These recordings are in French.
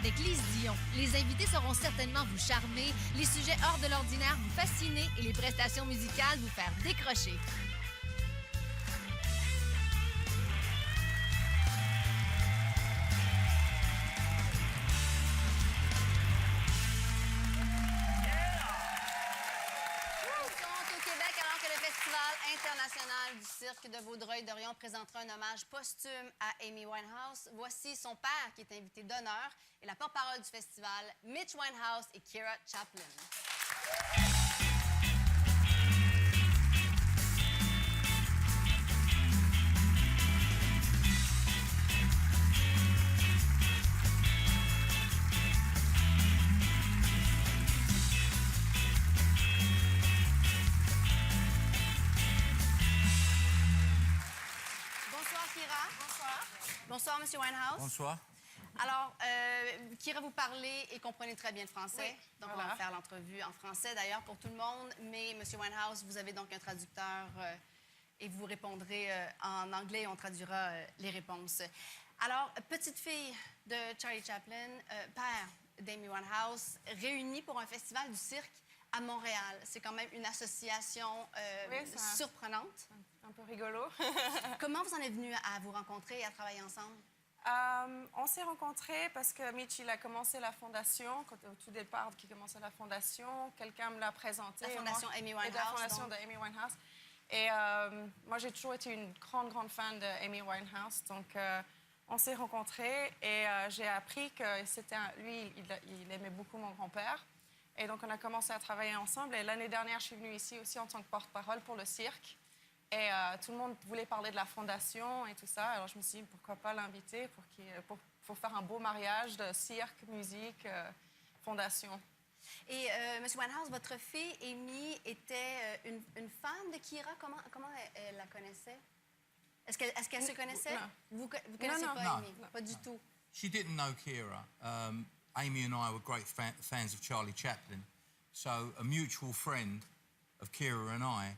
avec Lise Dion. Les invités sauront certainement vous charmer, les sujets hors de l'ordinaire vous fasciner et les prestations musicales vous faire décrocher. International du Cirque de Vaudreuil-Dorion présentera un hommage posthume à Amy Winehouse. Voici son père qui est invité d'honneur et la porte-parole du festival, Mitch Winehouse et Kiera Chaplin. Bonsoir, M. Winehouse. Bonsoir. Alors, Kiera, vous parlez et comprenez très bien le français. Oui, donc, voilà. On va faire l'entrevue en français, d'ailleurs, pour tout le monde. Mais, M. Winehouse, vous avez donc un traducteur et vous répondrez en anglais et on traduira les réponses. Alors, petite fille de Charlie Chaplin, père d'Amy Winehouse, réunis pour un festival du Cirque à Montréal. C'est quand même une association surprenante. Un peu rigolo. Comment vous en êtes venus à vous rencontrer et à travailler ensemble? On s'est rencontrés parce que Mitch, il a commencé la fondation, au tout départ, qu'il commençait la fondation, quelqu'un me l'a présenté. La fondation Amy Winehouse. La fondation d'Amy Winehouse. Et moi, j'ai toujours été une grande fan d'Amy Winehouse. Donc, on s'est rencontrés et j'ai appris que lui, il aimait beaucoup mon grand-père. Et donc, on a commencé à travailler ensemble. Et l'année dernière, je suis venue ici aussi en tant que porte-parole pour le Cirque. Et tout le monde voulait parler de la fondation et tout ça. Alors, je me suis dit, pourquoi pas l'inviter pour faire un beau mariage de cirque, musique, fondation. Et, M. Winehouse, votre fille, Amy, était une fan de Kiera. Comment elle la connaissait? Est-ce qu'elle se connaissait? Non. Vous connaissez pas Amy? No. Pas du tout. She didn't know Kiera. Amy and I were great fans of Charlie Chaplin. So a mutual friend of Kiera and I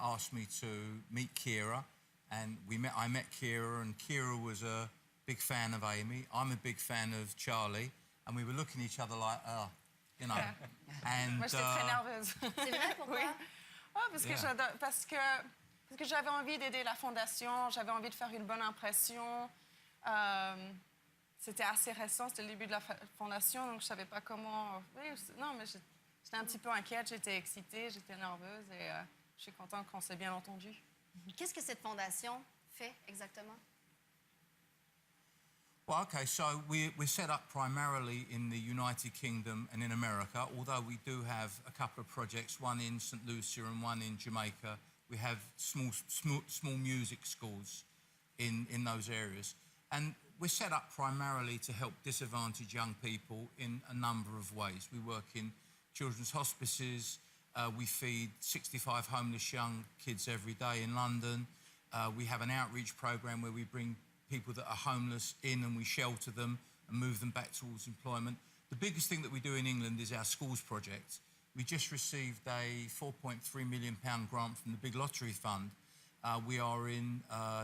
asked me to meet Kiera, and I met Kiera, and Kiera was a big fan of Amy. I'm a big fan of Charlie, and we were looking at each other like, you know. And, moi, j'étais très nerveuse. C'est vrai, pourquoi? Oui. Oh, parce que j'avais envie d'aider la fondation, j'avais envie de faire une bonne impression. C'était assez récent, c'était le début de la fondation, donc je savais pas comment... Oui, non, mais j'étais un petit peu inquiète, j'étais excitée, j'étais nerveuse et... Je suis contente qu'on s'est bien entendu. Qu'est-ce que cette fondation fait exactement? Well, OK, so we're set up primarily in the United Kingdom and in America, although we do have a couple of projects, one in St. Lucia and one in Jamaica. We have small music schools in those areas. And we're set up primarily to help disadvantaged young people in a number of ways. We work in children's hospices. We feed 65 homeless young kids every day in London. We have an outreach program where we bring people that are homeless in and we shelter them and move them back towards employment. The biggest thing that we do in England is our schools project. We just received a £4.3 million grant from the Big Lottery Fund. We are in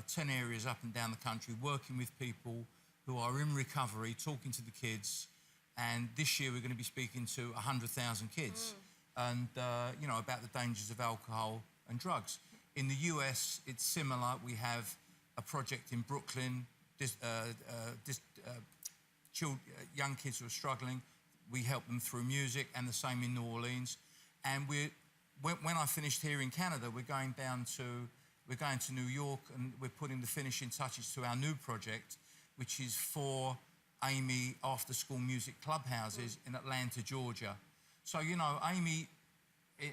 10 areas up and down the country working with people who are in recovery, talking to the kids. And this year we're going to be speaking to 100,000 kids. And, you know, about the dangers of alcohol and drugs. In the US, it's similar. We have a project in Brooklyn, young kids who are struggling. We help them through music, and the same in New Orleans. And when I finished here in Canada, we're going to New York, and we're putting the finishing touches to our new project, which is for Amy after-school music clubhouses in Atlanta, Georgia. So, you know, Amy,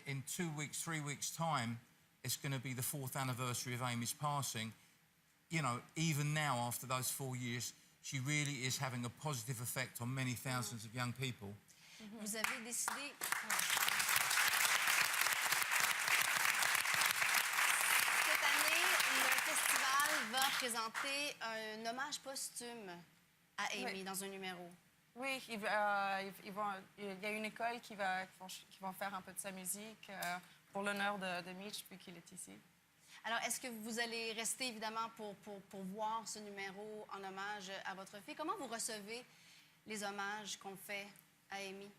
in 2 weeks, 3 weeks' time, it's going to be the 4th anniversary of Amy's passing. You know, even now, after those 4 years, she really is having a positive effect on many thousands of young people. Vous avez décidé... Cette année, le festival va présenter un hommage posthume à Amy dans un numéro. Oui, il y a une école qui va faire un peu de sa musique pour l'honneur de Mitch, vu qu'il est ici. Alors, est-ce que vous allez rester, évidemment, pour voir ce numéro en hommage à votre fille? Comment vous recevez les hommages qu'on fait à Amy?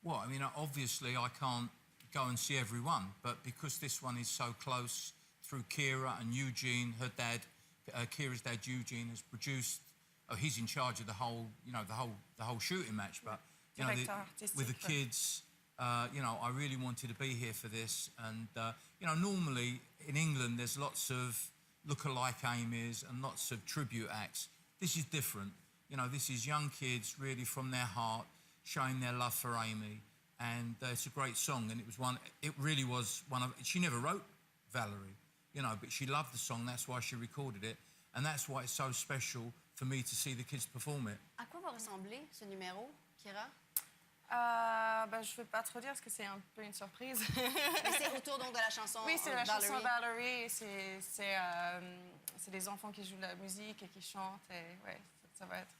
Well, I mean, obviously I can't go and see everyone, but because this one is so close through Kiera and Eugene, her dad, Kiera's dad Eugene has produced. Oh, he's in charge of the whole, the whole shooting match. But with the kids, I really wanted to be here for this. And normally in England there's lots of look-alike Amy's and lots of tribute acts. This is different. This is young kids really from their heart showing their love for Amy. And it's a great song, and it really was one of, she never wrote Valerie, but she loved the song, that's why she recorded it, and that's why it's so special for me to see the kids perform it. À quoi va ressembler ce numéro, Kiera? Je ne vais pas trop dire parce que c'est un peu une surprise. Mais c'est autour donc de la chanson Oui, c'est la Valerie. chanson Valerie. C'est des enfants qui jouent de la musique et qui chantent. Et ouais, ça va être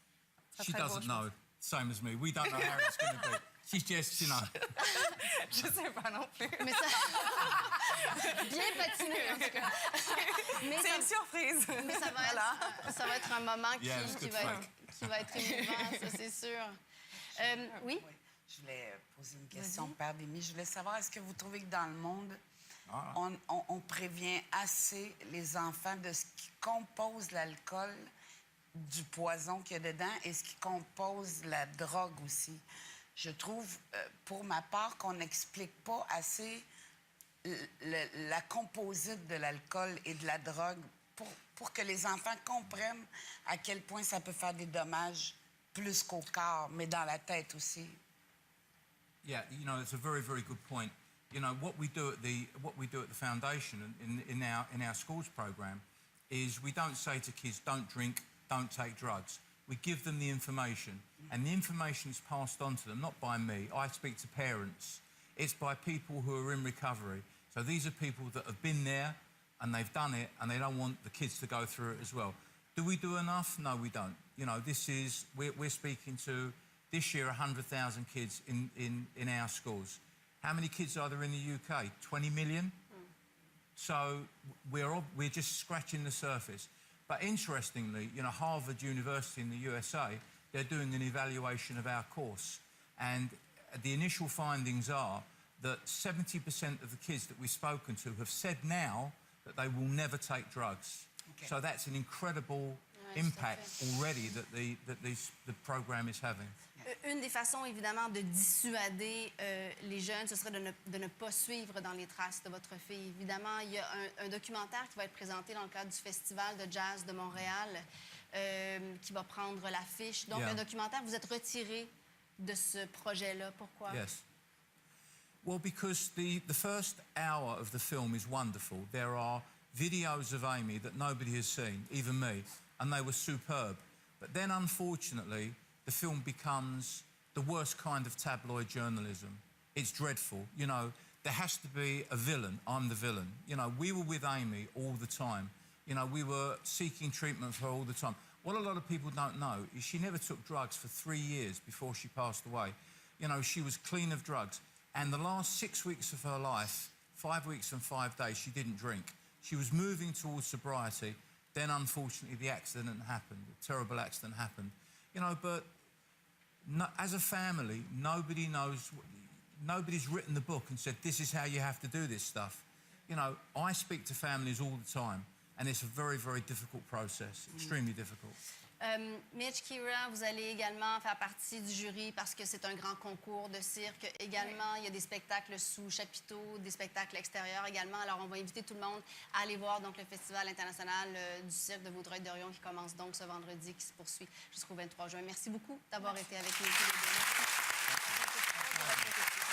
très, She très beau, doesn't je know, same as me. We don't know how it's going to be. She's just, Je ne sais pas non plus. Mais ça... Bien patiné, en tout cas. C'est une surprise. Mais ça va être un moment qui va être émouvant, ça, c'est sûr. Oui? Je voulais poser une question, Père d'Amy. Je voulais savoir, est-ce que vous trouvez que dans le monde, on prévient assez les enfants de ce qui compose l'alcool, du poison qu'il y a dedans et ce qui compose la drogue aussi? Je trouve, pour ma part, qu'on n'explique pas assez la composite de l'alcool et de la drogue pour que les enfants comprennent à quel point ça peut faire des dommages plus qu'au corps, mais dans la tête aussi. Yeah, it's a very, very good point. What we do at the foundation in our schools program is we don't say to kids, don't drink, don't take drugs. We give them the information, and the information is passed on to them, not by me. I speak to parents. It's by people who are in recovery. So these are people that have been there, and they've done it, and they don't want the kids to go through it as well. Do we do enough? No, we don't. We're speaking to, this year, 100,000 kids in our schools. How many kids are there in the UK? 20 million? So we're just scratching the surface. But interestingly, Harvard University in the USA, they're doing an evaluation of our course. And the initial findings are that 70% of the kids that we've spoken to have said now that they will never take drugs. Okay. So that's an incredible impact already that the program is having. Une des façons, évidemment, de dissuader les jeunes, ce serait de ne pas suivre dans les traces de votre fille. Évidemment, il y a un documentaire qui va être présenté dans le cadre du Festival de jazz de Montréal qui va prendre l'affiche. Donc, un documentaire, vous êtes retiré de ce projet-là. Pourquoi? Yes. Well, because the first hour of the film is wonderful. There are videos of Amy that nobody has seen, even me, and they were superb. But then, unfortunately, the film becomes the worst kind of tabloid journalism. It's dreadful. There has to be a villain. I'm the villain. We were with Amy all the time. We were seeking treatment for her all the time. What a lot of people don't know is she never took drugs for 3 years before she passed away. She was clean of drugs. And the last 6 weeks of her life, 5 weeks and 5 days, she didn't drink. She was moving towards sobriety. Then, unfortunately, the accident happened. A terrible accident happened. But as a family, nobody knows, nobody's written the book and said, this is how you have to do this stuff. I speak to families all the time, and it's a very, very difficult process, extremely difficult. Mitch, Kiera, vous allez également faire partie du jury parce que c'est un grand concours de cirque. Également, il y a des spectacles sous chapiteau, des spectacles extérieurs également. Alors, on va inviter tout le monde à aller voir donc, le Festival international du Cirque de Vaudreuil-Dorion qui commence donc ce vendredi, qui se poursuit jusqu'au 23 juin. Merci beaucoup d'avoir été avec nous tous les deux. Merci.